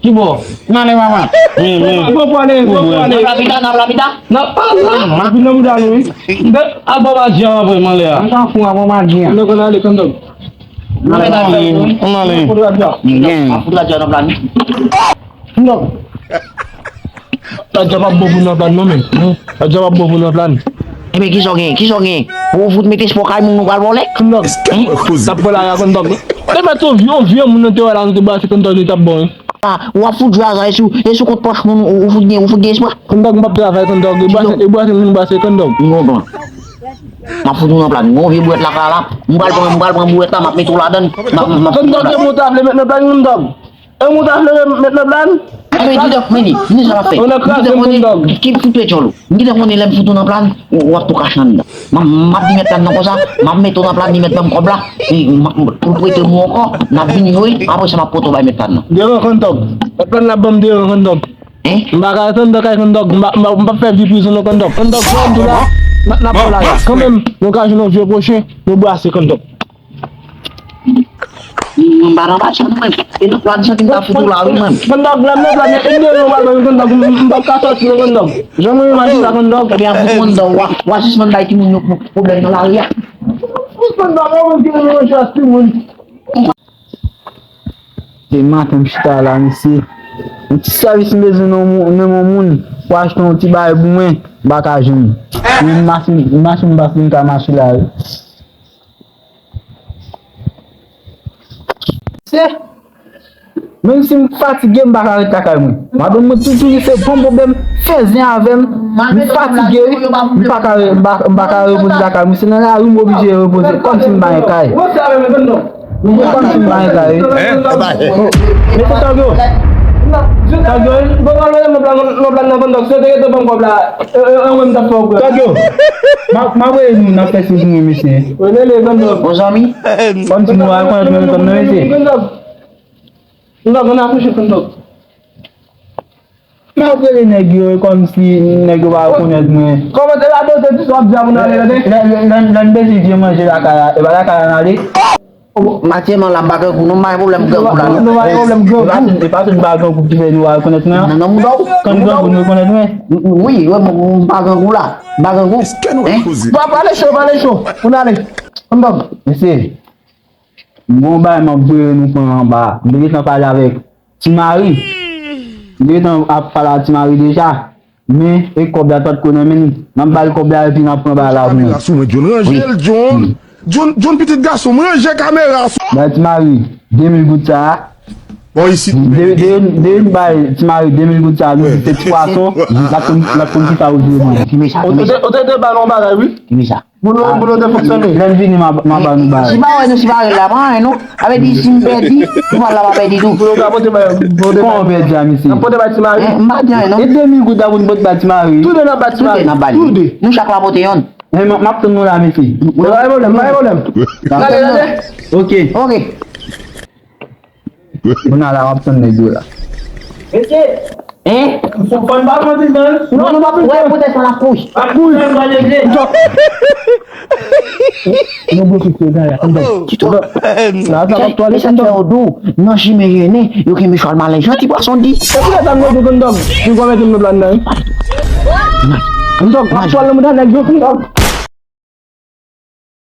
Kibo, mana mama? Ou a foutu à isso compte poche mon ou foutu quoi Kondog mbap travail kondog e boite mun basse kondog ngono ma foutu na plan mo vi buat la kala mbal buat ta map metu ladan ma kondog e mutaf le met na plan kondog e mutaf le met na plan mais di def meni ni sama fe ki foutu cholo ngi def moni lem foutu na plan waktu kasanda ma di metan na ko sa ma metu na plan di met bam kobla pour itu mo ko na bini hoy apa sama foto bay metan na dia kondog plan na bam dia kondog mbaka kondog kay kondog mba faire du plus no kondog kondog ko dula na pala quand même l'occasion de jouer prochain no basse kondog barang macam man itu plan sa tinta futu lawin man kondog lam na plan indi no wal kondog mbaka sa kondog jamu mandi sa kondog tapi aku kondog wasis man dai timun problem na lawi ya kondog mo ki no just timun e matam stala nsi nti service mesmo no mundo quase não te vai bem bacajinho máximo bastante tá mais lá même si me fatigué me bagarre ta calme madame me tout c'est bon problème fais avec me fatigué me bagarre pour ta calme sinon là on obligé reposer comme si me bagarre kai comme si me bagarre mais ça go Kagol, bawa lo plan na kondok. So tayo bang kobla. Ang ta fog. Kagol. Mawe na pesi ng misi. Wala le kondok. Ozami? Continua ko na to na misi. Kondok. Kondok na ako si kondok. Mawe le negyo comme si negyo ba ko net mo. Como te la do te swap jam na le de. Lan besi je mo je la kaya. E ba la kaya na le. Macam mana lambaga kuno mai problem ke bulan. No mai problem ke. Patut baga ku ti venu wa konet na. Na mu daw. Kan ga kuno konet me. Oui, wa mo baga gula. Baga gu. Ba le show. Unale. Kondog. Ese. Bon ba ma boué nous prend ba. Devait t'en parler avec Timari. Devait t'en parler Timari déjà. Mais et comme da tot kono meni. Nan bal ko bla puis nan prend ba la. John petit garçon, moi j'ai caméra. Bah tu m'arrives 2000 gouttes ça. Bon ici. Tu m'arrives 2000 gouttes ça. C'est 300. La police a osé. Qui met ça? Au de ballon bas oui. Qui met ça? Boulot de fonctionner. J'aime venir ma ballon bas. Si pas ouais, si pas la main non. Avec des simperdi, voilà va perdre tout. Boulot capote comment on perd jamais ici. Capote bâtiment. M'a dit non. Et 2000 gouttes dans une botte bâtiment. Tout dans bâtiment. Tout de. Nous chaque la botte yon. Mais m'a tenu la mes filles. Pas de problème. Allez. OK. On a la option de deux là. Faut pas me dire non, pas plus. Ouais, peut-être la couche. La couche, on va les non, beaucoup de là. Tu te là, ça va toi les chanter au dos. Non, j'y me gêné. Yo qui me chale mal les gens, tu poisson dit. C'est quoi ça me dit tu vas mettre me plan là. Donc, toi le monde là,